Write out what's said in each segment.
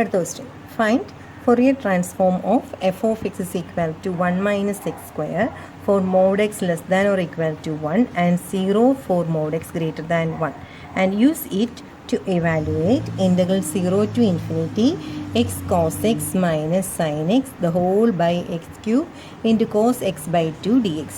അടുത്ത question find Fourier transform of f of x is equal to 1 minus x square for mod x less than or equal to 1 and 0 for mod x greater than 1 and use it to evaluate integral 0 to infinity x cos x minus sin x the whole by x cube into cos x by 2 dx.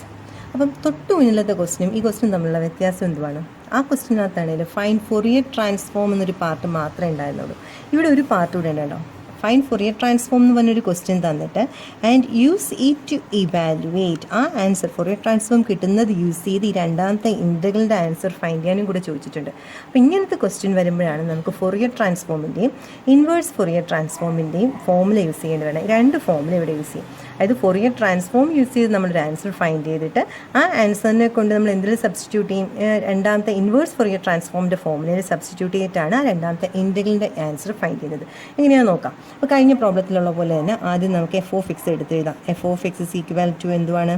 അപ്പം തൊട്ട് മുന്നിലത്തെ ക്വസ്റ്റിനും ഈ ക്വസ്റ്റിനും തമ്മിലുള്ള വ്യത്യാസം എന്തുവാണ്? ആ ക്വസ്റ്റിനകത്താണെങ്കിൽ fine Fourier transform എന്നൊരു part മാത്രമേ ഉണ്ടായിരുന്നുള്ളൂ. ഇവിടെ ഒരു പാർട്ട് കൂടെ ഉണ്ടോ? ഫൈൻ ഫൊറിയർ ട്രാൻസ്ഫോം എന്ന് പറഞ്ഞൊരു ക്വസ്റ്റ്യൻ തന്നിട്ട് and use it to evaluate ആ ആൻസർ ഫൊറിയർ ട്രാൻസ്ഫോം കിട്ടുന്നത് യൂസ് ചെയ്ത് ഈ രണ്ടാമത്തെ ഇൻ്റഗ്രലിൻ്റെ ആൻസർ ഫൈൻഡ് ചെയ്യാനും കൂടെ ചോദിച്ചിട്ടുണ്ട്. അപ്പോൾ ഇങ്ങനത്തെ ക്വസ്റ്റ്യൻ വരുമ്പോഴാണ് നമുക്ക് ഫൊറിയർ ട്രാൻസ്ഫോമിൻ്റെയും ഇൻവേഴ്സ് ഫൊറിയർ ട്രാൻസ്ഫോമിൻ്റെയും ഫോമുല യൂസ് ചെയ്യേണ്ടി വേണം. രണ്ട് ഫോമുല ഇവിടെ യൂസ് ചെയ്യും. അതായത് ഫൊറിയർ ട്രാൻസ്ഫോം യൂസ് ചെയ്ത് നമ്മളൊരു ആൻസർ ഫൈൻഡ് ചെയ്തിട്ട് ആ ആൻസറിനെ കൊണ്ട് നമ്മൾ എന്തിൽ സബ്സ്റ്റിറ്റ്യൂട്ട് ചെയ്യും? രണ്ടാമത്തെ ഇൻവേഴ്സ് ഫൊറിയർ ട്രാൻസ്ഫോമിൻ്റെ ഫോമുലയിൽ സബ്സ്റ്റിറ്റ്യൂട്ട് ചെയ്തിട്ടാണ് ആ രണ്ടാമത്തെ ഇൻ്റഗ്രലിൻ്റെ ആൻസർ ഫൈൻഡ് ചെയ്യുന്നത്. എങ്ങനെയാണെന്ന് നോക്കാം. അപ്പോൾ കഴിഞ്ഞ പ്രോബ്ലത്തിലുള്ള പോലെ തന്നെ ആദ്യം നമുക്ക് എഫ് ഓഫ് എക്സ് എടുത്ത് എഴുതാം. F of X is equal to എന്തുവാണ്?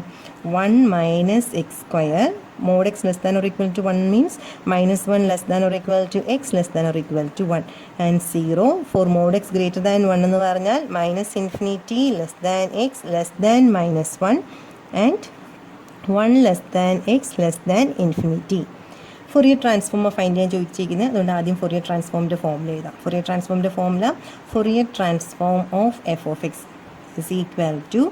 1 minus X square mod x less than or equal to 1 means minus 1 less than or equal to x less than or equal to 1 and 0 for mod x greater than 1 എന്ന് പറഞ്ഞാൽ minus infinity less than x less than minus 1 and 1 less than x less than infinity. Fourier transform find ചെയ്യാൻ ചോദിച്ചിരിക്കുന്നത്. അതുകൊണ്ട് ആദ്യം Fourier ട്രാൻസ്ഫോമിൻ്റെ formula എഴുതാം. Fourier ട്രാൻസ്ഫോമിൻ്റെ formula Fourier transform of F of X is equal to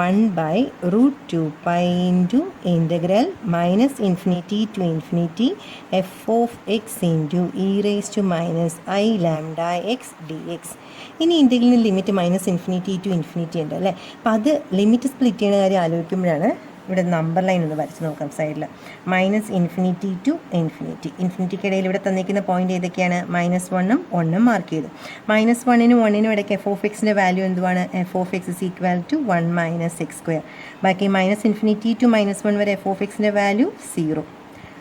1 by root 2 pi into integral minus infinity to infinity f of x into e raised to minus I lambda x dx. ഇനി ഇൻ്റഗ്രലിന് limit minus infinity to infinity ഉണ്ട് അല്ലേ? അപ്പം അത് limit split ചെയ്യുന്ന കാര്യം ആലോചിക്കുമ്പോഴാണ് ഇവിടെ number line ഒന്ന് വരച്ച് നോക്കാം സൈഡിൽ. Minus infinity to infinity. ഇൻഫിനിറ്റിക്കിടയിൽ ഇവിടെ തന്നിരിക്കുന്ന പോയിന്റ് ഏതൊക്കെയാണ്? -1ഉം 1ഉം മാർക്ക് ചെയ്തു. -1നും 1നും ഇടയ്ക്ക് എഫ് ഓഫ് എക്സിൻ്റെ വാല്യൂ എന്തുവാണ്? F of X is equal to 1 minus X square. ബാക്കി മൈനസ് ഇൻഫിനിറ്റി ടു -1 വരെ എഫ് ഓഫ് എക്സിൻ്റെ വാല്യൂ 0.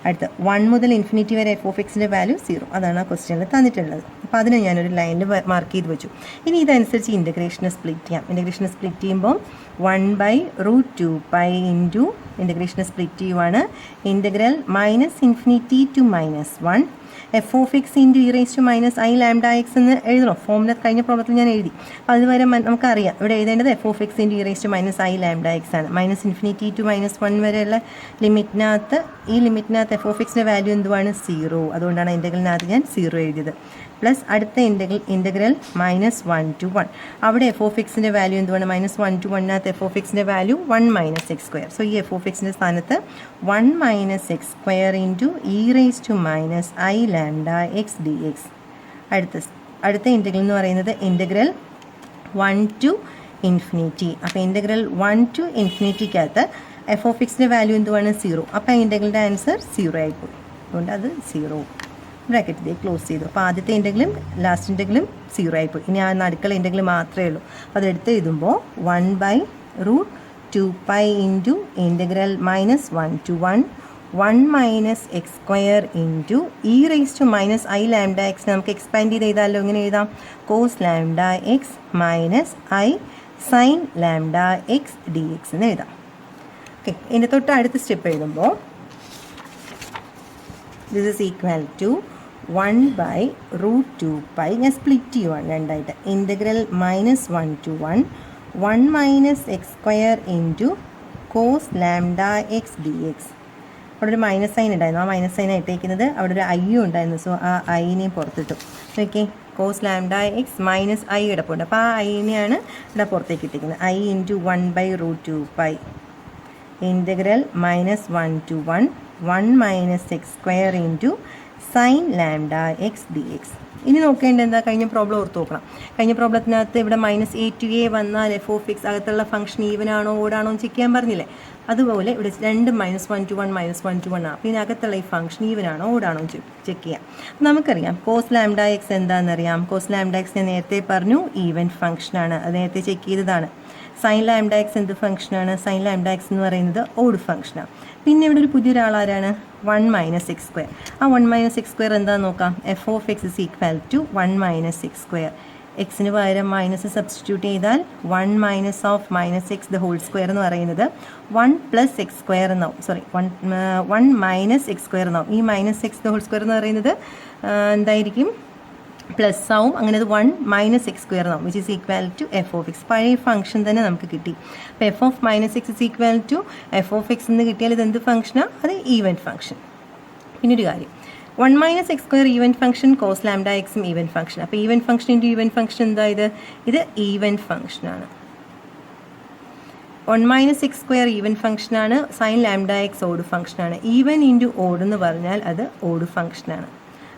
അടുത്ത 1 മുതൽ ഇൻഫിനിറ്റി വരെ എഫ് ഓഫ് എക്സിൻ്റെ വാല്യൂ 0. അതാണ് ആ ക്വസ്റ്റ്യനിൽ തന്നിട്ടുള്ളത്. അപ്പോൾ അതിനെ ഞാനൊരു ലൈനിൽ മാർക്ക് ചെയ്ത് വെച്ചു. ഇനി ഇതനുസരിച്ച് ഇൻ്റഗ്രേഷനെ സ്പ്ലിറ്റ് ചെയ്യാം. ഇൻ്റഗ്രേഷനെ സ്പ്ലിറ്റ് ചെയ്യുമ്പോൾ 1 ബൈ റൂട്ട് 2 പൈ ഇൻറ്റു ഇൻ്റഗ്രേഷനെ സ്പ്ലിറ്റ് ചെയ്യുവാണ് integral minus infinity to -1 F of X into E raise to minus I lambda X എന്ന് എഴുതണം. ഫോമിലെ കഴിഞ്ഞ പ്രോബ്ലത്തിൽ ഞാൻ എഴുതി. അപ്പോൾ അതുവരെ നമുക്കറിയാം ഇവിടെ എഴുതേണ്ടത് f of X into E raise to minus I lambda x ആണ്. മൈനസ് ഇൻഫിനിറ്റി ടു -1 വരെയുള്ള ലിമിറ്റിനകത്ത് ഈ ലിമിറ്റിനകത്ത് എഫ് ഓഫ് എക്സിൻ്റെ വാല്യൂ എന്തുവാണ്? 0. അതുകൊണ്ടാണ് ഇൻ്റഗ്രലിനകത്ത് ഞാൻ 0 എഴുതിയത്. പ്ലസ് അടുത്ത ഇൻ്റഗ്രൽ -1 to 1. അവിടെ എഫ് ഓഫ് എക്സിൻ്റെ വാല്യൂ എന്തുവാണ്? -1 to 1നകത്ത് എഫ് ഓഫ് എക്സിൻ്റെ value 1 minus X square. So ഈ എഫ് ഓഫ് എക്സിൻ്റെ സ്ഥാനത്ത് 1 minus X square into E raise to minus I lambda X D x. അടുത്ത ഇൻ്റഗ്രൽ എന്ന് പറയുന്നത് ഇൻ്റഗ്രൽ 1 to ഇൻഫിനിറ്റി. അപ്പോൾ ഇൻ്റഗ്രൽ 1 to ഇൻഫിനിറ്റിക്കകത്ത് എഫ് ഓഫ് എക്സിൻ്റെ വാല്യൂ എന്തുവാണ്? 0. അപ്പോൾ ഇൻ്റഗ്രലിൻ്റെ ആൻസർ 0 ആയിപ്പോയി. അതുകൊണ്ട് അത് 0 ബ്രാക്കറ്റിലേക്ക് ക്ലോസ് ചെയ്തു. അപ്പോൾ ആദ്യത്തെ ഇൻ്റഗ്രലും ലാസ്റ്റ് ഇൻ്റഗ്രലും 0 ആയിപ്പോയി. ഇനി ആ നടുക്കുള്ള ഇൻ്റഗ്രൽ മാത്രമേ ഉള്ളൂ. അപ്പോൾ അതെടുത്ത് എഴുതുമ്പോൾ 1 by root 2 pi into integral -1 to 1 minus X square into E raise to minus I lambda x നമുക്ക് എക്സ്പാൻഡ് ചെയ്ത് എഴുതാമല്ലോ. ഇങ്ങനെ എഴുതാം cos lambda X minus i sine lambda X D x എന്ന് എഴുതാം. ഓക്കെ, ഇതിൻ്റെ തൊട്ട് അടുത്ത സ്റ്റെപ്പ് എഴുതുമ്പോൾ this is equal to 1 by root 2 pi ഞാൻ സ്പ്ലിറ്റ് ചെയ്യുവാണ് രണ്ടായിട്ട്. Integral -1 to 1 minus X square into cos lambda X D X. അവിടെ ഒരു മൈനസ് സൈൻ ഉണ്ടായിരുന്നു. ആ മൈനസ് സൈൻ ഇട്ടേക്കുന്നത് അവിടെ ഒരു ഐയും ഉണ്ടായിരുന്നു. സോ ആ ഐനെയും പുറത്തിട്ടു. Okay, cos lambda X minus I കിടപ്പുണ്ട്. അപ്പോൾ ആ ഐനെയാണ് ഇവിടെ പുറത്തേക്ക് ഇട്ടിരിക്കുന്നത്. I into 1 by root 2 pi integral -1 to 1 minus X square into sine lambda X D X. ഇനി നോക്കേണ്ടത് എന്താ? കഴിഞ്ഞ പ്രോബ്ലം ഓർത്ത് നോക്കണം. കഴിഞ്ഞ പ്രോബ്ലത്തിനകത്ത് ഇവിടെ -a to a വന്നാൽ എഫ് ഓഫ് എക്സ് അകത്തുള്ള ഫംഗ്ഷൻ ഈവൻ ആണോ ഓടാണോ എന്ന് ചെക്ക് ചെയ്യാൻ പറഞ്ഞില്ലേ? അതുപോലെ ഇവിടെ രണ്ടും -1 to 1 to 1 ആണ്. അപ്പോൾ ഇതിനകത്തുള്ള ഈ ഫംഗ്ഷൻ ഈവൻ ആണോ ഓടാണോ എന്ന് ചെക്ക് ചെയ്യാം. നമുക്കറിയാം കോസ് ലാംഡ എക്സ് എന്താണെന്നറിയാം. കോസ് ലാംഡ എക്സ് ഞാൻ നേരത്തെ പറഞ്ഞു ഈവൻ ഫംഗ്ഷനാണ്. അത് നേരത്തെ ചെക്ക് ചെയ്തതാണ്. സൈൻ ലാംഡ എക്സ് എന്ത് ഫംഗ്ഷനാണ്? സൈൻ ലാംഡ എക്സ് എന്ന് പറയുന്നത് ഓഡ് ഫംഗ്ഷനാണ്. പിന്നെ ഇവിടെ ഒരു പുതിയൊരാളാരാണ്? 1 മൈനസ് എക്സ് സ്ക്വയർ. ആ 1 മൈനസ് എക്സ് സ്ക്വയർ എന്താണെന്ന് നോക്കാം. F of X is equal to 1 minus X square. എക്സിന് പകരം മൈനസ് സബ്സ്റ്റിറ്റ്യൂട്ട് ചെയ്താൽ 1 minus of minus x the whole square എന്ന് പറയുന്നത് 1 പ്ലസ് എക്സ് സ്ക്വയർ എന്നാവും. സോറി 1 മൈനസ് എക്സ് സ്ക്വയർ എന്നാവും. ഈ minus x the whole square എന്ന് പറയുന്നത് എന്തായിരിക്കും? പ്ലസ് ആവും, അങ്ങനെ അത് 1 മൈനസ് എക്സ് സ്ക്വയർ ആവും, which is equal to f of x. പഴയ ഫംഗ്ഷൻ തന്നെ നമുക്ക് കിട്ടി. അപ്പോൾ f of minus x is equal to f of x എന്ന് കിട്ടിയാൽ ഇത് എന്ത് ഫംഗ്ഷനാണ്? അത് ഈവൻ ഫംഗ്ഷൻ. പിന്നെ ഒരു കാര്യം, 1 minus X square even function, cos lambda എക്സും ഈവൻ ഫംഗ്ഷൻ. അപ്പോൾ even function into even function എന്താ? ഇത് ഈവൻ ഫംഗ്ഷനാണ്. 1 മൈനസ് എക്സ് സ്ക്വയർ ഈവൻ ഫംഗ്ഷനാണ്, സൈൻ ലാംഡ എക്സ് ഓഡ് ഫംഗ്ഷനാണ്. ഈവൻ ഇൻറ്റു ഓഡ് എന്ന് പറഞ്ഞാൽ അത് ഓഡ് ഫംഗ്ഷനാണ്.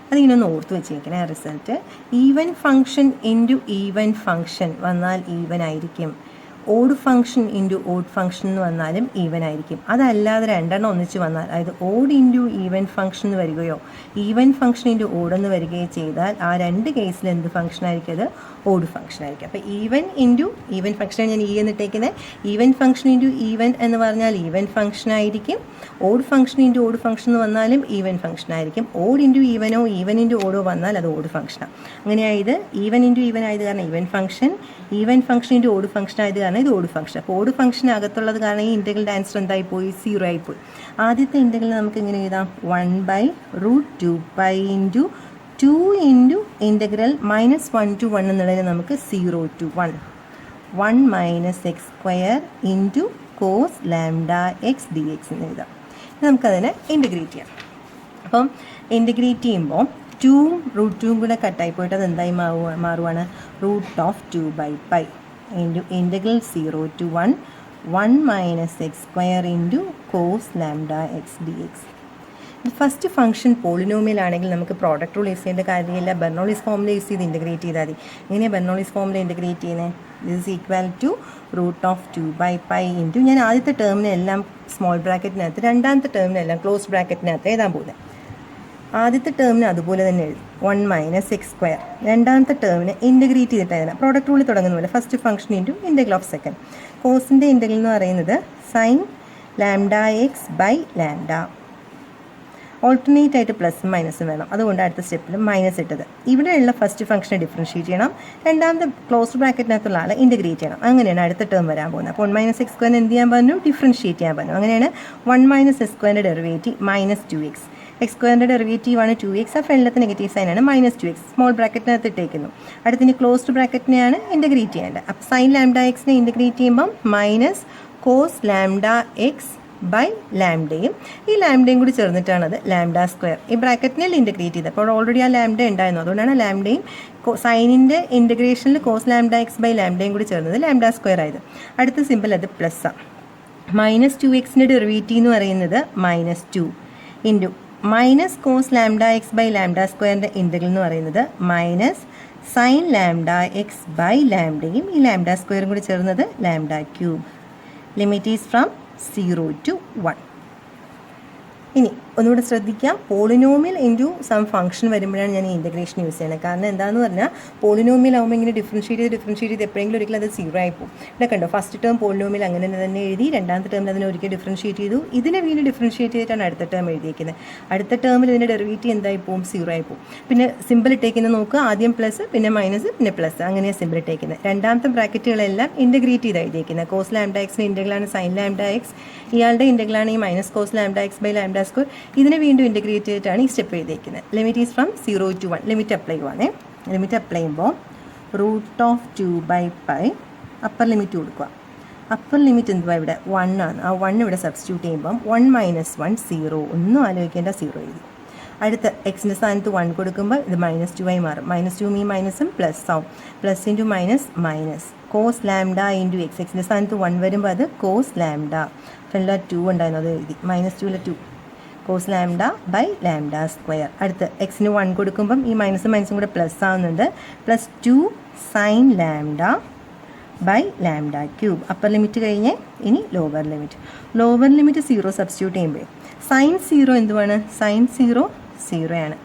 അതിങ്ങനെ ഒന്ന് ഓർത്ത് വെച്ചേക്കണേ. Result even function into even function വന്നാൽ ഈവൻ ആയിരിക്കും. Odd function into odd function എന്ന് വന്നാലും ഈവൻ ആയിരിക്കും. അതല്ലാതെ രണ്ടെണ്ണം ഒന്നിച്ച് വന്നാൽ, അതായത് ഓഡ് ഇൻറ്റു ഈവൻ ഫംഗ്ഷൻ എന്ന് വരികയോ ഈവൻ ഫംഗ്ഷൻ ഇൻറ്റു ഓഡ് എന്ന് വരികയോ ചെയ്താൽ ആ രണ്ട് കേസിൽ എന്ത് ഫംഗ്ഷൻ ആയിരിക്കും? അത് ഓഡ് ഫംഗ്ഷൻ ആയിരിക്കും. അപ്പോൾ ഈവൻ ഇൻറ്റു ഈവൻ ഫംഗ്ഷനാണ് ഞാൻ എന്നിട്ടേക്കുന്നത്. ഈവൻ ഫംഗ്ഷൻ ഇൻറ്റു ഈവൻ എന്ന് പറഞ്ഞാൽ ഈവൻ ഫംഗ്ഷൻ ആയിരിക്കും. Odd function into odd function എന്ന് വന്നാലും ഈവൻ ഫംഗ്ഷൻ ആയിരിക്കും. ഓഡ് ഇൻറ്റു ഈവനോ ഈവൻ ഇൻറ്റു ഓഡോ വന്നാൽ അത് ഓഡ് ഫംഗ്ഷനാണ്. അങ്ങനെയായത് ഈവൻ ഇൻറ്റു ഈവൻ ആയത് കാരണം even function, even function into odd function ആയത് കാരണം ഇത് ഓഡ് ഫംഗ്ഷൻ. അപ്പോൾ ഓഡ് ഫംഗ്ഷൻ അകത്തുള്ളത് കാരണം ഈ ഇൻ്റഗ്രലിൻ്റെ ആൻസർ എന്തായിപ്പോയി? 0 ആയിപ്പോയി. ആദ്യത്തെ ഇൻ്റഗ്രൽ നമുക്ക് ഇങ്ങനെ എഴുതാം, 1/√2π ഇൻറ്റു 2 ഇൻറ്റു ഇൻ്റഗ്രൽ -1 to 1 എന്നുള്ളതിന് നമുക്ക് 0 to 1 minus X square into cos lambda X D x എന്ന് എഴുതാം. നമുക്കതിനെ ഇൻ്റഗ്രേറ്റ് ചെയ്യാം. അപ്പം ഇൻ്റഗ്രേറ്റ് ചെയ്യുമ്പോൾ 2√2 കൂടെ കട്ടായി പോയിട്ട് അത് എന്തായി മാറുവാണ്? √2/π into integral 0 to 1 minus X square into cos lambda X D X. First function polynomial ആണെങ്കിൽ നമുക്ക് പ്രോഡക്റ്റ് റൂൾ യൂസ് ചെയ്യേണ്ട കാര്യമില്ല. ബെർണോളിസ് ഫോമിൽ യൂസ് ചെയ്ത് ഇൻ്റഗ്രേറ്റ് ചെയ്താൽ മതി. എങ്ങനെയാണ് ബെർണോളിസ് ഫോമിൽ ഇൻ്റഗ്രേറ്റ് ചെയ്യുന്നത്? This is equal to √2/π into, ഞാൻ ആദ്യത്തെ ടേമിനെല്ലാം സ്മോൾ ബ്രാക്കറ്റിനകത്ത്, രണ്ടാമത്തെ ടേമിനെല്ലാം ക്ലോസ് ബ്രാക്കറ്റിനകത്ത് എഴുതാൻ പോകുന്നത്. ആദ്യത്തെ ടേമിന് അതുപോലെ തന്നെ എഴുതും, 1 മൈനസ് എക്സ് സ്ക്വയർ. രണ്ടാമത്തെ ടേമിന് ഇൻ്റഗ്രേറ്റ് ചെയ്തിട്ട് എഴുതാം. പ്രോഡക്റ്റ് റൂളിൽ തുടങ്ങുന്ന പോലെ first function into integral of second. കോസിൻ്റെ ഇൻ്റഗ്രൽ എന്ന് പറയുന്നത് sine lambda X by lambda. Alternate ആയിട്ട് പ്ലസും മൈനസും വേണം, അതുകൊണ്ട് അടുത്ത സ്റ്റെപ്പിൽ മൈനസ് ഇട്ടത്. ഇവിടെയുള്ള ഫസ്റ്റ് ഫംഗ്ഷനെ ഡിഫറൻഷ്യേറ്റ് ചെയ്യണം, രണ്ടാമത്തെ ക്ലോസ് ബ്രാക്കറ്റിനകത്തുള്ള ആളെ ഇൻ്റഗ്രേറ്റ് ചെയ്യണം. അങ്ങനെയാണ് അടുത്ത ടേം വരാൻ പോകുന്നത്. അപ്പോൾ 1 മൈനസ് എക്സ് സ്ക്വയറിന് എന്ത് ചെയ്യാൻ പറഞ്ഞു? ഡിഫറൻഷ്യേറ്റ് ചെയ്യാൻ പറഞ്ഞു. അങ്ങനെയാണ് 1 മൈനസ് എക്സ് സ്ക്വയറിൻ്റെ ഡെറിവേറ്റീവ് -2x. എക്സ് സ്ക്വയറിൻ്റെ ഡെറിവേറ്റീവ് ആണ് 2x. ആ ഫ്രണ്ടിലത്തെ നെഗറ്റീവ് സൈനാണ് -2x. സ്മോൾ ബ്രാക്കറ്റിനകത്ത് ഇട്ടേക്കുന്നു. അടുത്തിന് ക്ലോസ്ഡ് ബ്രാക്കറ്റിനെയാണ് ഇൻ്റഗ്രേറ്റ് ചെയ്യേണ്ടത്. അപ്പോൾ സൈൻ ലാംഡ എക്സിനെ ഇൻ്റഗ്രേറ്റ് ചെയ്യുമ്പം minus cos lambda X by ലാംഡയും ഈ ലാംഡയും കൂടി ചേർന്നിട്ടാണ് അത് ലാംഡ സ്ക്വയർ. ഈ ബ്രാക്കറ്റിനെ ഇൻ്റഗ്രേറ്റ് ചെയ്തത്. അപ്പോൾ ഓൾറെഡി ആ ലാംഡ ഉണ്ടായിരുന്നു, അതുകൊണ്ടാണ് ലാംഡയും സൈനിൻ്റെ ഇൻ്റഗ്രേഷനിൽ കോസ് ലാംഡ എക്സ് ബൈ ലാംഡയും കൂടി ചേർന്നത് ലാംഡ സ്ക്വയർ ആയത്. അടുത്ത സിമ്പിൾ അത് പ്ലസ്സാണ്. -2xൻ്റെ ഡെറിവേറ്റീവ് എന്ന് പറയുന്നത് -2 into minus cos lambda X by lambda സ്ക്വയറിൻ്റെ ഇൻ്റഗ്രൽ എന്ന് പറയുന്നത് minus sine lambda X by ലാംഡയും ഈ ലാംഡ സ്ക്വയറും കൂടി ചേർന്നത് lambda cube. Limit is from 0 to 1. ഇനി ഒന്നുകൂടെ ശ്രദ്ധിക്കാം, പോളിനോമിയൽ ഇൻറ്റു സം ഫംഗ്ഷൻ വരുമ്പോഴാണ് ഞാൻ ഈ ഇൻ്റഗ്രേഷൻ യൂസ് ചെയ്യുന്നത്. കാരണം എന്താണെന്ന് പറഞ്ഞാൽ പോളിനോമിയൽ ആകുമ്പോൾ ഇങ്ങനെ ഡിഫറൻഷ്യേറ്റ് ചെയ്ത് എപ്പോഴെങ്കിലും ഒരിക്കലും അത് 0 ആയിപ്പോവും. ഇവിടെ കണ്ടോ, ഫസ്റ്റ് ടേം പോളിനോമിയൽ അങ്ങനെ തന്നെ എഴുതി, രണ്ടാമത്തെ ടേമിൽ അതിനെ ഒരിക്കൽ ഡിഫറൻഷ്യേറ്റ് ചെയ്തു, ഇതിനെ വീണ്ടും ഡിഫറൻഷ്യേറ്റ് ചെയ്തിട്ടാണ് അടുത്ത ടേം എഴുതിയിരിക്കുന്നത്. അടുത്ത ടേമിൽ ഇതിൻ്റെ ഡെറിവേറ്റീവ് എന്തായി പോവും? 0 ആയി പോവും. പിന്നെ സിമ്പിൾ ഇട്ടേക്കുന്നത് നോക്കുക, ആദ്യം പ്ലസ്, പിന്നെ മൈനസ്, പിന്നെ പ്ലസ്, അങ്ങനെയാണ് സിമ്പിൾ ഇട്ടേക്കുന്നത്. രണ്ടാമത്തെ ബ്രാക്കറ്റുകളെല്ലാം ഇൻ്റഗ്രേറ്റ് ചെയ്ത് എഴുതിയിരിക്കുന്നത്. കോസ് ലാംഡ എക്സിൻ്റെ ഇൻ്റഗ്രലാണ് സൈൻ ലാംഡ എക്സ്, ഇയാളുടെ ഇൻ്റഗ്രലാണ് ഈ minus cos lambda X by lambda square. ഇതിനെ വീണ്ടും ഇൻ്റഗ്രേറ്റ് ചെയ്തിട്ടാണ് ഈ സ്റ്റെപ്പ് എഴുതിയിരിക്കുന്നത്. Limit is from 0 to 1. Limit apply ചെയ്യുവാണേ. ലിമിറ്റ് അപ്ലൈ ചെയ്യുമ്പോൾ √2/π അപ്പർ ലിമിറ്റ് കൊടുക്കുക. അപ്പർ ലിമിറ്റ് എന്തുവാ? ഇവിടെ 1 ആണ്. ആ 1 ഇവിടെ സബ്സ്റ്റിറ്റ്യൂട്ട് ചെയ്യുമ്പം 1 - 1 0, ഒന്നും ആലോചിക്കേണ്ട, 0 എഴുതി. അടുത്ത് എക്സിൻ്റെ സ്ഥാനത്ത് 1 കൊടുക്കുമ്പോൾ ഇത് -2 ആയി മാറും. -2 ഈ മൈനസും പ്ലസ് ആവും. Plus into minus minus cos lambda into x. എക്സിൻ്റെ സ്ഥാനത്ത് 1 വരുമ്പോൾ അത് കോസ് ലാംഡ, ഫ്രണ്ടിൽ 2 ഉണ്ടായിരുന്നു, അത് എഴുതി. -2 2 cos lambda by lambda square. അടുത്ത് എക്സിന് 1 കൊടുക്കുമ്പം ഈ മൈനസും കൂടെ പ്ലസ് ആവുന്നുണ്ട്. +2 sine lambda by lambda cube. Upper limit കഴിഞ്ഞ് ഇനി lower limit. Lower limit 0 substitute ചെയ്യുമ്പോൾ സൈൻ 0 എന്തുവാണ്? സൈൻ 0 0 ആണ്.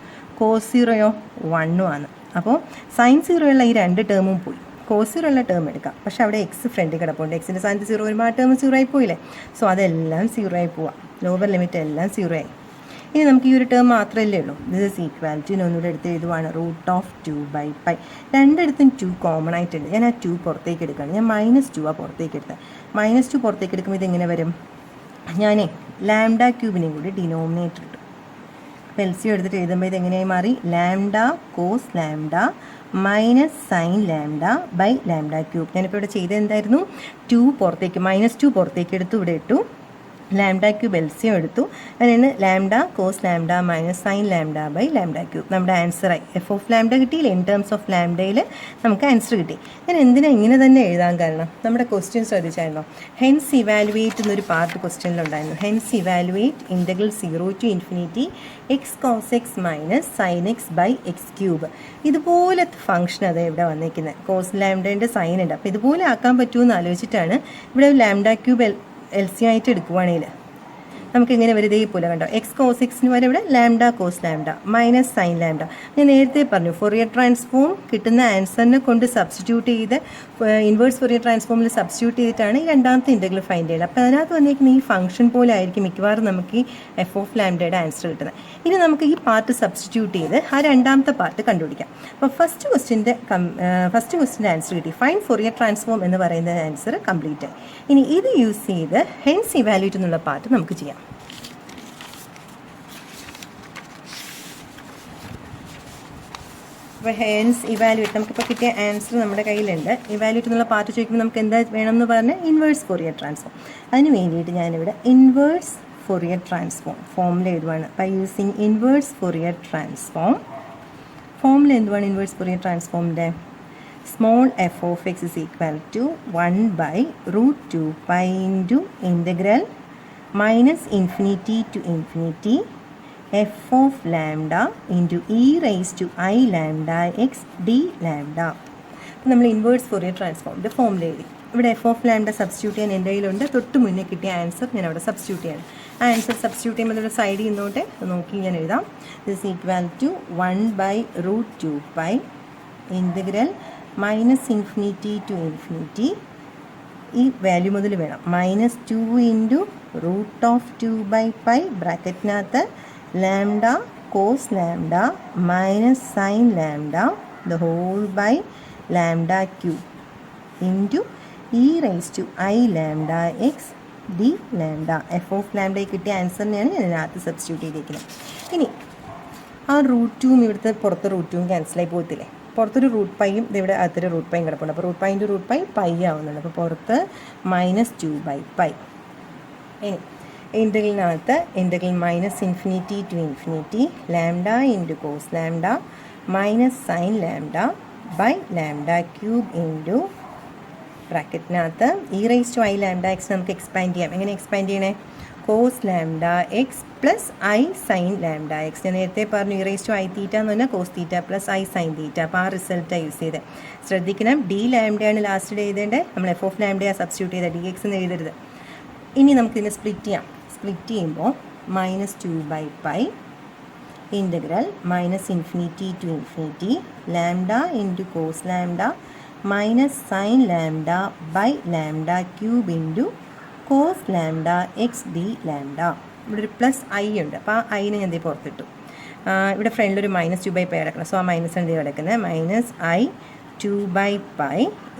കോസ് 0യോ 1 ആണ്. അപ്പോൾ സൈൻ 0 ഉള്ള ഈ രണ്ട് ടേമും പോയി. കോസ് 0 ഉള്ള ടേം എടുക്കാം, പക്ഷേ അവിടെ എക്സ് ഫ്രണ്ടിൽ കിടപ്പുണ്ട്. എക്സിൻ്റെ സ്ഥാനത്ത് 0 വരുമ്പോൾ ആ ടേം 0 ആയി പോയില്ലേ. സോ അതെല്ലാം 0 ആയി പോവാം. ലോവർ ലിമിറ്റ് എല്ലാം 0 ആയി. ഇനി നമുക്ക് ഈ ഒരു ടേം മാത്രമല്ലേ ഉള്ളൂ. ദിസ് ഈസ് ഈക്വാലിറ്റി ഒന്നുകൂടെ എടുത്ത് എഴുതുവാണ്, √2/π. രണ്ടിടത്തും 2 കോമൺ ആയിട്ടുണ്ട്. ഞാൻ ആ 2 പുറത്തേക്ക് എടുക്കുകയാണ്. ഞാൻ -2 ആ പുറത്തേക്ക് എടുത്തത്. -2 പുറത്തേക്ക് എടുക്കുമ്പോൾ ഇതെങ്ങനെ വരും? ഞാൻ ലാംഡ ക്യൂബിനെയും കൂടി ഡിനോമിനേറ്റർ ഇട്ടു. അപ്പോൾ LCM എടുത്തിട്ട് എഴുതുമ്പോൾ ഇത് എങ്ങനെയായി മാറി? Lambda cos lambda minus sine lambda by lambda cube. ഞാനിപ്പോൾ ഇവിടെ ചെയ്തത് എന്തായിരുന്നു? 2 പുറത്തേക്ക് -2 പുറത്തേക്ക് എടുത്തു, ഇവിടെ ഇട്ടു. ലാംഡ ക്യൂബ് LCM എടുത്തു. അതിന് lambda cos lambda minus sine lambda by lambda cube. നമ്മുടെ ആൻസറായി. എഫ് ഓഫ് ലാംഡ കിട്ടിയില്ല. ഇൻ ടേംസ് ഓഫ് ലാംഡയിൽ നമുക്ക് ആൻസർ കിട്ടി. ഞാൻ എന്തിനാണ് ഇങ്ങനെ തന്നെ എഴുതാൻ കാരണം? നമ്മുടെ ക്വസ്റ്റ്യൻ ശ്രദ്ധിച്ചായിരുന്നോ? ഹെൻസ് ഇവാലുവേറ്റ് എന്നൊരു പാർട്ട് ക്വസ്റ്റ്യനിലുണ്ടായിരുന്നു. Hence evaluate integral 0 to infinity X cos X minus sine X by X cube. ഇതുപോലത്തെ ഫംഗ്ഷൻ അത് ഇവിടെ വന്നിരിക്കുന്നത്. കോസ് ലാംഡേൻ്റെ സൈൻ ഉണ്ട്. അപ്പോൾ ഇതുപോലെ ആക്കാൻ പറ്റുമെന്ന് ആലോചിച്ചിട്ടാണ് ഇവിടെ ലാംഡ ക്യൂബ് LCM ആയിട്ട് എടുക്കുവാണെങ്കിൽ നമുക്ക് ഇങ്ങനെ വെറുതെ പോലെ കണ്ടോ, എക്സ് കോസ് എക്സിന് വരെ ഇവിടെ lambda cos lambda minus sine lambda. ഞാൻ നേരത്തെ പറഞ്ഞു ഫൊറിയർ ട്രാൻസ്ഫോം കിട്ടുന്ന ആൻസറിനെ കൊണ്ട് സബ്സ്റ്റിറ്റ്യൂട്ട് ചെയ്ത് ഇൻവേഴ്സ് ഫൊറിയർ ട്രാൻസ്ഫോമിൽ സബ്സ്റ്റിറ്റ്യൂട്ട് ചെയ്തിട്ടാണ് ഈ രണ്ടാമത്തെ ഇൻ്റഗ്രൽ ഫൈൻഡ് ചെയ്യുന്നത്. അപ്പോൾ അതിനകത്ത് വന്നിരിക്കുന്ന ഈ ഫംഗ്ഷൻ പോലെ ആയിരിക്കും മിക്കവാറും നമുക്ക് ഈ എഫ് ഓഫ് ലാംഡയുടെ ആൻസർ കിട്ടുന്നത്. ഇനി നമുക്ക് ഈ പാർട്ട് സബ്സ്റ്റിറ്റ്യൂട്ട് ചെയ്ത് ആ രണ്ടാമത്തെ പാർട്ട് കണ്ടുപിടിക്കാം. അപ്പോൾ ഫസ്റ്റ് ക്വസ്റ്റിൻ്റെ ആൻസർ കിട്ടി. ഫൈൻ ഫൊറിയർ ട്രാൻസ്ഫോം എന്ന് പറയുന്ന ആൻസർ കംപ്ലീറ്റ് ആയി. ഇനി ഇത് യൂസ് ചെയ്ത് ഹെൻസ് ഇവാലുവേറ്റ് എന്നുള്ള പാർട്ട് നമുക്ക് ചെയ്യാം. അപ്പോൾ ഹെൻസ് ഇവാലുവേറ്റ് നമുക്കിപ്പോൾ കിട്ടിയ ആൻസർ നമ്മുടെ കയ്യിലുണ്ട്. ഇവാലുവേറ്റ് എന്നുള്ള പാർട്ട് ചോദിക്കുമ്പോൾ നമുക്ക് എന്താ വേണമെന്ന് പറഞ്ഞാൽ ഇൻവേഴ്സ് ഫൊറിയർ ട്രാൻസ്ഫോം. അതിന് വേണ്ടിയിട്ട് ഞാനിവിടെ ഇൻവേഴ്സ് ഫൊറിയർ ട്രാൻസ്ഫോം ഫോമിൽ എഴുതുവാണ്. By using inverse Fourier transform ഫോമിൽ എന്തുവാണ് ഇൻവേഴ്സ് ഫൊറിയർ ട്രാൻസ്ഫോമിൻ്റെ? Small F of X is equal to 1/√2π into integral -infinity to infinity F of lambda into E raise to I lambda X D lambda. അപ്പോൾ നമ്മൾ inverse Fourier ട്രാൻസ്ഫോമിൻ്റെ ഫോമിൽ എഴുതി. ഇവിടെ F of lambda substitute ചെയ്യാൻ എൻ്റെ കയ്യിലുണ്ട്. തൊട്ട് മുന്നേ കിട്ടിയ ആൻസർ ഞാൻ അവിടെ സബ്സ്റ്റിറ്റ്യൂട്ട് ചെയ്യണം. ആ ആൻസർ സബ്സ്റ്റിറ്റ്യൂട്ട് ചെയ്യുമ്പോൾ ഇവിടെ സൈഡിൽ നിന്നോട്ടെ നോക്കി ഞാൻ എഴുതാം. This equal to 1/√2π integral -infinity to infinity, ഈ വാല്യൂ മുതൽ വേണം, -2 ഇൻറ്റു √2/π ബ്രാക്കറ്റിനകത്ത് lambda cos lambda minus sine lambda the whole by lambda cube into E raise to I lambda X D lambda. F of ലാംഡയിൽ കിട്ടിയ ആൻസറിനെയാണ് ഞാൻ ഇതിനകത്ത് substitute ചെയ്തിരിക്കുന്നത്. ഇനി ആ √2 ഇവിടുത്തെ പുറത്ത് √2 ക്യാൻസലായി പോകത്തില്ലേ? പുറത്തൊരു √πയും ഇവിടെ അകത്തൊരു √πയും കിടപ്പുണ്ട്. അപ്പോൾ √π ഇൻറ്റു √π π ആവുന്നുണ്ട്. അപ്പോൾ പുറത്ത് -2/π. ഇനി ഇൻ്റഗ്രലിനകത്ത് integral -infinity to infinity lambda into cos lambda minus sine lambda by lambda cube into ബ്രാക്കറ്റിനകത്ത് e raise to I lambda x നമുക്ക് എക്സ്പാൻഡ് ചെയ്യാം. എങ്ങനെ എക്സ്പാൻഡ് ചെയ്യണേ? Cos lambda x plus i sine lambda X. ഞാൻ നേരത്തെ പറഞ്ഞു e raise to i theta എന്ന് പറഞ്ഞാൽ cos theta plus i sine theta. അപ്പോൾ ആ റിസൾട്ടാണ് യൂസ് ചെയ്തത്. ശ്രദ്ധിക്കണം, ഡി ലാംഡയാണ് ലാസ്റ്റ് എഴുതേണ്ടത്. നമ്മൾ എഫ് ഓഫ് ലാംഡയാണ് സബ്സ്റ്റിറ്റ്യൂട്ട് ചെയ്തത്, ഡി എക്സ് എന്ന് എഴുതരുത്. ഇനി നമുക്കിതിനെ സ്പ്ലിറ്റ് ചെയ്യാം. സ്പ്ലിറ്റ് ചെയ്യുമ്പോൾ -2/π integral -infinity to infinity lambda into cos lambda minus sine lambda by lambda cube into cos lambda X D lambda. ഇവിടെ ഒരു പ്ലസ് ഐ ഉണ്ട്. അപ്പോൾ ആ ഐനെ ഞാൻ എന്ത് പുറത്തിട്ടു. ഇവിടെ ഫ്രണ്ടിലൊരു -2/π കിടക്കണം. സോ ആ മൈനസ് എന്ത് കിടക്കുന്നത്? -2/π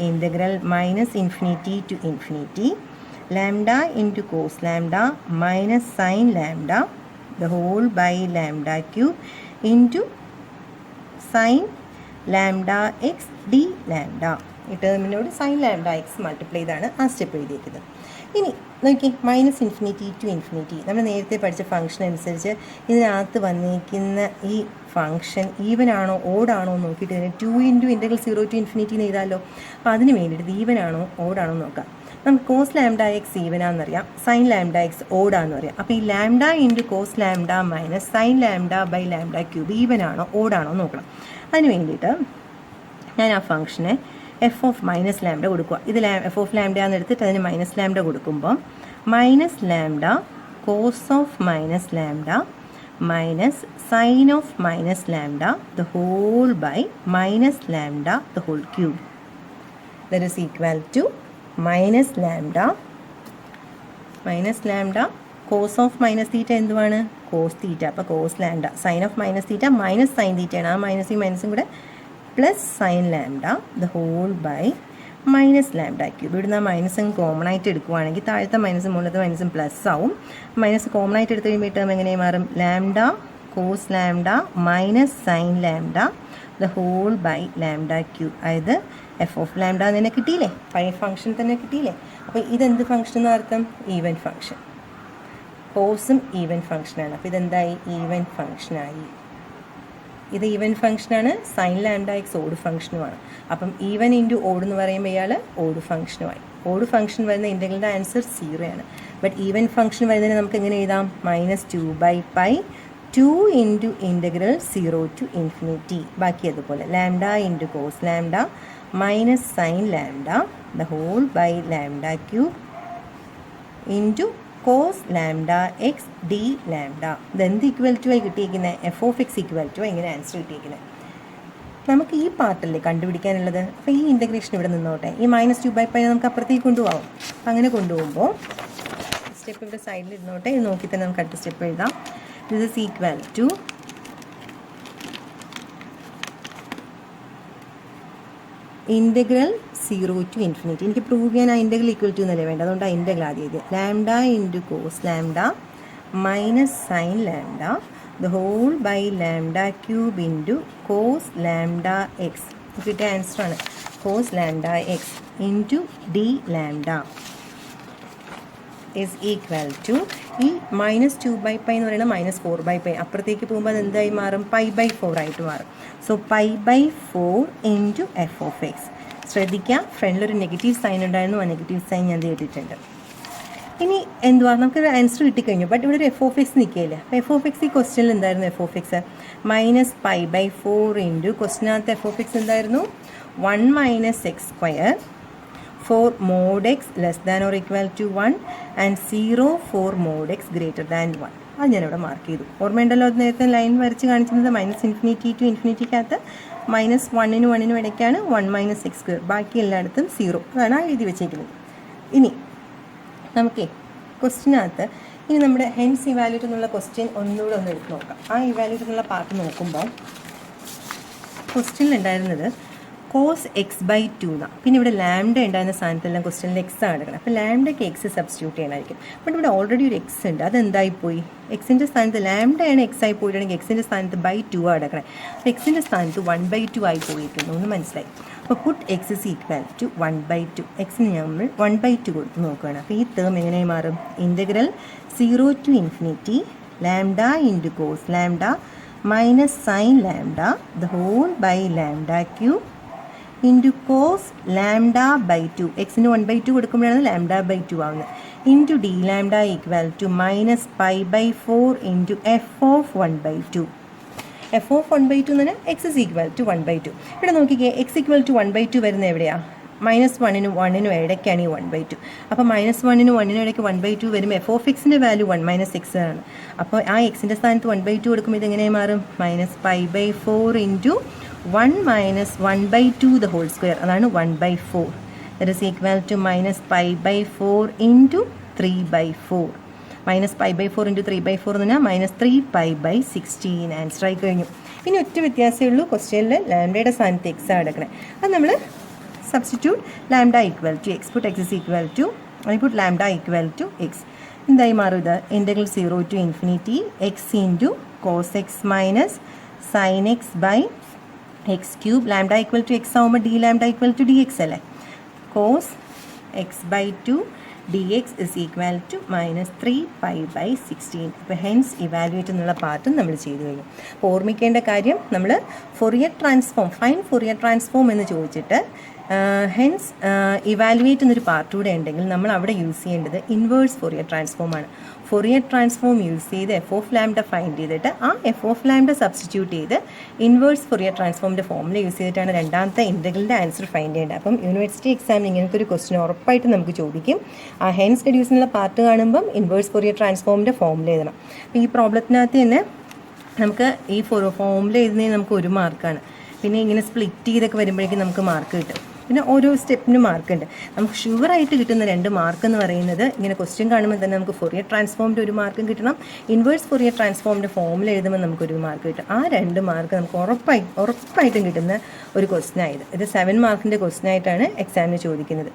integral -infinity to infinity lambda into cos lambda minus sine lambda the whole by lambda cube into sine lambda X D lambda. ഈ ടേമിനോട് സൈൻ ലാംഡ എക്സ് മൾട്ടിപ്ലൈ ചെയ്താണ് ആ സ്റ്റെപ്പ് എഴുതിയിരിക്കുന്നത്. ഇനി നോക്കി -ഇൻഫിനിറ്റി ടു ഇൻഫിനിറ്റി നമ്മൾ നേരത്തെ പഠിച്ച ഫംഗ്ഷൻ അനുസരിച്ച് ഇതിനകത്ത് വന്നിരിക്കുന്ന ഈ ഫംഗ്ഷൻ ഈവൻ ആണോ ഓടാണോ നോക്കിയിട്ട് ഇതിന് 2 ഇൻറ്റു ഇൻ്റഗ്രൽ 0 ടു ഇൻഫിനിറ്റി എന്ന് എഴുതാമല്ലോ. അപ്പോൾ അതിന് വേണ്ടിയിട്ട് ഈവൻ ആണോ ഓടാണോ നോക്കാം. നമുക്ക് കോസ് ലാംഡ എക്സ് ഈവനാണെന്നറിയാം, സൈൻ ലാംഡ എക്സ് ഓടാന്ന് പറയാം. അപ്പോൾ ഈ lambda into cos lambda minus sine lambda by lambda cube ഈവനാണോ ഓടാണോ നോക്കണം. അതിന് വേണ്ടിയിട്ട് ഞാൻ ആ ഫംഗ്ഷനെ എഫ് ഓഫ് മൈനസ് ലാംഡ കൊടുക്കുക. ഇത് എഫ് ഓഫ് ലാംഡയാന്ന് എടുത്തിട്ട് അതിന് മൈനസ് ലാംഡ കൊടുക്കുമ്പോൾ minus lambda cos of minus lambda minus sine of minus lambda the whole by minus lambda the whole cube that is equal to minus lambda cos of minus theta എന്തുവാണ്? Cos theta. അപ്പോൾ cos lambda sine of minus theta minus sine തീറ്റയാണ്. ആ മൈനസും കൂടെ plus sine lambda the whole by minus lambda cube. ഇവിടുന്ന് ആ minus common ആയിട്ട് എടുക്കുവാണെങ്കിൽ താഴത്തെ മൈനസും മുകളിലത്തെ മൈനസും പ്ലസ് ആവും. മൈനസ് കോമൺ ആയിട്ട് എടുത്ത് കഴിയുമ്പോൾ ടേം എങ്ങനെ മാറും? Lambda cos lambda minus sin lambda the whole by lambda cube. അതായത് എഫ് ഓഫ് ലാംഡ തന്നെ കിട്ടിയില്ലേ, പഴയ ഫംഗ്ഷൻ തന്നെ കിട്ടിയില്ലേ. അപ്പോൾ ഇതെന്ത് ഫംഗ്ഷൻ എന്ന് അർത്ഥം? Even function. കോസും ഈവൻ ഫംഗ്ഷനാണ്. അപ്പോൾ ഇതെന്തായി? ഈവൻ ഫംഗ്ഷനായി. ഇത് ഈവൻ ഫംഗ്ഷനാണ്. സൈൻ ലാംഡ എക്സ് ഓഡ് ഫംഗ്ഷനുമാണ്. അപ്പം ഈവൻ ഇൻറ്റു ഓഡ് എന്ന് പറയുമ്പോൾ ഇയാൾ ഓഡ് ഫംഗ്ഷനുമായി. ഓഡ് ഫംഗ്ഷൻ വരുന്ന ഇൻ്റഗ്രലിൻ്റെ ആൻസർ 0 ആണ്. ബട്ട് ഈവൻ ഫംഗ്ഷൻ വരുന്നതിന് നമുക്ക് എങ്ങനെ എഴുതാം? -2/π 2 ഇൻറ്റു ഇൻ്റഗ്രൽ 0 to ഇൻഫിനിറ്റി. ബാക്കി അതുപോലെ lambda into cos lambda minus sine lambda the whole by lambda cube into cos lambda X D lambda. ഇതെന്ത് ഈക്വൽ ടു ആയി കിട്ടിയിരിക്കുന്നത്? F of x equal to ഇങ്ങനെ ആൻസർ കിട്ടിയിരിക്കുന്നത്. നമുക്ക് ഈ പാർട്ടല്ലേ കണ്ടുപിടിക്കാനുള്ളത്. അപ്പോൾ ഈ ഇൻ്റഗ്രേഷൻ ഇവിടെ നിന്നോട്ടെ. ഈ -2/π നമുക്ക് അപ്പുറത്തേക്ക് കൊണ്ടുപോകാം. അപ്പം അങ്ങനെ കൊണ്ടുപോകുമ്പോൾ സ്റ്റെപ്പ് ഇവിടെ സൈഡിൽ ഇരുന്നോട്ടെ. ഇത് നോക്കി തന്നെ നമുക്ക് അടുത്ത സ്റ്റെപ്പ് എഴുതാം. This is equal to integral 0 to infinity. എനിക്ക് പ്രൂവ് ചെയ്യാൻ ആ ഇൻ്റഗ്രൽ ഈക്വൽ ടു എന്നല്ലേ വേണ്ട. അതുകൊണ്ട് ആ ഇൻ്റഗ്രൽ ആദ്യം എഴുതി. Lambda into cos lambda minus sine lambda the whole by lambda cube into cos lambda x. കിട്ടിയ ആൻസറാണ് cos lambda x into d lambda is equal to ഈ -2/π എന്ന് പറയുന്നത് -4/π. അപ്പുറത്തേക്ക് പോകുമ്പോൾ അത് എന്തായി മാറും? π/4 ആയിട്ട് മാറും. So π/4 into f of x. ശ്രദ്ധിക്കുക, ഫ്രണ്ടിലൊരു നെഗറ്റീവ് സൈൻ ഉണ്ടായിരുന്നു. ആ നെഗറ്റീവ് സൈൻ ഞാൻ എഴുതിയിട്ടുണ്ട്. ഇനി എന്തുവാ, നമുക്കൊരു ആൻസർ കിട്ടിക്കഴിഞ്ഞു. ബട്ട് ഇവിടെ ഒരു എഫ് ഓഫ് എക്സ് നിൽക്കില്ല. അപ്പോൾ എഫ് ഓഫ് എക്സ് ഈ ക്വസ്റ്റ്യനിൽ എന്തായിരുന്നു? എഫ് ഓഫ് എക്സ് -π/4 ഇൻറ്റു ക്വസ്റ്റ്യനകത്ത് എഫ് ഓഫ് എക്സ് എന്തായിരുന്നു? 1 - x² for mod x less than or equal to 1 and 0 for mod x greater than 1. അത് ഞാനിവിടെ മാർക്ക് ചെയ്തു. ഓർമ്മയുണ്ടല്ലോ, അത് നേരത്തെ ലൈൻ വരച്ച് കാണിച്ചിരുന്നത് -∞ to ഇൻഫിനിറ്റിക്കകത്ത് -1 നും 1 നും ഇടയ്ക്കാണ് 1 - x². ബാക്കി എല്ലായിടത്തും 0. അതാണ് ആ എഴുതി വെച്ചേക്കുന്നത്. ഇനി നമുക്ക് ക്വസ്റ്റ്യനകത്ത് ഇനി നമ്മുടെ ഹെൻസ് ഇവാലുവേറ്റ് എന്നുള്ള ക്വസ്റ്റ്യൻ ഒന്നുകൂടെ ഒന്ന് എടുത്ത് നോക്കാം. ആ ഇവാലുവേറ്റ് എന്നുള്ള പാർട്ട് നോക്കുമ്പോൾ ക്വസ്റ്റ്യനിൽ ഉണ്ടായിരുന്നത് cos x/2 എന്നാണ്. പിന്നെ ഇവിടെ ലാംഡ ഉണ്ടായിരുന്ന സ്ഥാനത്തെല്ലാം ക്വസ്റ്റ്യനിൽ എക്സ് ആണ് എടുക്കണം. അപ്പോൾ ലാംഡയ്ക്ക് എക്സ് സബ്സ്റ്റിറ്റ്യൂട്ട് ചെയ്യണമായിരിക്കും. ബട്ട് ഇവിടെ ഓൾറെഡി ഒരു എക്സ് ഉണ്ട്. അതെന്തായിപ്പോയി? എക്സിൻ്റെ സ്ഥാനത്ത് ലാംഡയാണ് എക്സ് ആയി പോയിട്ടുണ്ടെങ്കിൽ എക്സിൻ്റെ സ്ഥാനത്ത് /2 ആണ് എടുക്കണം. അപ്പോൾ എക്സിൻ്റെ സ്ഥാനത്ത് 1/2 ആയി പോയിരിക്കുന്നു എന്ന് മനസ്സിലായി. അപ്പോൾ put x is equal to 1/2. എക്സിന് നമ്മൾ 1/2 കൊടുത്ത് നോക്കുകയാണ്. അപ്പോൾ ഈ ടേം എങ്ങനെയായി മാറും? Integral 0 to infinity lambda into cos lambda minus sine lambda the whole by lambda cube into cos lambda by 2. എക്സിന് 1/2 കൊടുക്കുമ്പോഴാണ് ലാംഡ/2 ആവുന്നത്. Into d lambda equal to -π/4 into f of 1/2. F of 1/2 എന്ന് പറഞ്ഞാൽ എക്സ് ഇസ് ഈക്വൽ ടു 1/2. ഇവിടെ നോക്കിക്കേ, X equal to 1/2 വരുന്നത് എവിടെയാണ്? -1 നും 1 നും ഇടയ്ക്കാണ് ഈ 1/2. അപ്പോൾ -1 നും 1 നും ഇടയ്ക്ക് 1/2 വരുമ്പോൾ എഫ് ഓഫ് എക്സിൻ്റെ വാല്യൂ 1 - x ആണ്. അപ്പോൾ ആ എക്സിൻ്റെ സ്ഥാനത്ത് 1/2 കൊടുക്കുമ്പോൾ ഇതെങ്ങനെയായി മാറും? -π/4 ഇൻറ്റു 1 - 1/2 the whole square. അതാണ് 1/4. That is equal to -π/4 into 3/4. -π/4 into 3/4 എന്ന് പറഞ്ഞാൽ -3π/16 ആൻസർ ആയി കഴിഞ്ഞു. ഇനി ഒറ്റ വ്യത്യാസമേ ഉള്ളൂ, ക്വസ്റ്റ്യനിൽ ലാംഡയുടെ സ്ഥാനത്ത് എക്സ് ആണ് എടുക്കണേ. അത് നമ്മൾ substitute lambda equal to x, put x is equal to i put lambda equal to x. എന്തായി മാറും ഇത്? Integral 0 to infinity x into cos X minus sine X by X cube. Lambda equal to x ആകുമ്പോൾ d lambda equal to d x അല്ലേ. Cos x/2 dx is equal to -3π/16. അപ്പോൾ hence evaluate എന്നുള്ള പാർട്ടും നമ്മൾ ചെയ്തു കഴിഞ്ഞു. അപ്പോൾ ഓർമ്മിക്കേണ്ട കാര്യം, നമ്മൾ Fourier transform, fine Fourier transform എന്ന് ചോദിച്ചിട്ട് ഹെൻസ് ഇവാലുവേറ്റ് എന്നൊരു പാർട്ട് കൂടെ ഉണ്ടെങ്കിൽ നമ്മൾ അവിടെ യൂസ് ചെയ്യേണ്ടത് ഇൻവേഴ്സ് ഫൊറിയർ ട്രാൻസ്ഫോം ആണ്. ഫൊറിയർ ട്രാൻസ്ഫോം യൂസ് ചെയ്ത് എഫ് ഓഫ് ലാംഡ ഫൈൻഡ് ചെയ്തിട്ട് ആ എഫ് ഓഫ് ലാംഡ സബ്സ്റ്റിറ്റ്യൂട്ട് ചെയ്ത് ഇൻവേഴ്സ് ഫൊറിയർ ട്രാൻസ്ഫോമിൻ്റെ ഫോമിൽ യൂസ് ചെയ്തിട്ടാണ് രണ്ടാമത്തെ ഇൻ്റഗ്രലിൻ്റെ ആൻസർ ഫൈൻഡ് ചെയ്യേണ്ടത്. അപ്പം യൂണിവേഴ്സിറ്റി എക്സാമിന് ഇങ്ങനത്തെ ഒരു ക്വസ്റ്റ്യൻ ഉറപ്പായിട്ട് നമുക്ക് ചോദിക്കും. ആ ഹെൻസ് റെഡ്യൂസിനുള്ള പാർട്ട് കാണുമ്പം ഇൻവേഴ്സ് ഫൊറിയർ ട്രാൻസ്ഫോമിൻ്റെ ഫോമിൽ എഴുതണം. അപ്പോൾ ഈ പ്രോബ്ലത്തിനകത്ത് തന്നെ നമുക്ക് ഈ ഫോമിൽ എഴുതുന്നതിന് നമുക്ക് 1 മാർക്കാണ്. പിന്നെ ഇങ്ങനെ സ്പ്ലിറ്റ് ചെയ്തൊക്കെ വരുമ്പോഴേക്കും നമുക്ക് മാർക്ക് കിട്ടും. പിന്നെ ഓരോ സ്റ്റെപ്പിനും മാർക്കുണ്ട്. നമുക്ക് ഷുവറായിട്ട് കിട്ടുന്ന 2 മാർക്ക് എന്ന് പറയുന്നത് ഇങ്ങനെ ക്വസ്റ്റ്യൻ കാണുമ്പോൾ തന്നെ നമുക്ക് ഫൊറിയർ ട്രാൻസ്ഫോമിൻ്റെ 1 മാർക്കും കിട്ടണം, ഇൻവേഴ്സ് ഫൊറിയർ ട്രാൻസ്ഫോമിൻ്റെ ഫോമിൽ എഴുതുമ്പോൾ നമുക്ക് 1 മാർക്ക് കിട്ടും. ആ 2 മാർക്ക് നമുക്ക് ഉറപ്പായിട്ടും കിട്ടുന്ന ഒരു ക്വസ്റ്റ്യൻ ആയത്. ഇത് 7 മാർക്കിൻ്റെ ക്വസ്റ്റ്യൻ ആയിട്ടാണ് എക്സാമിന് ചോദിക്കുന്നത്.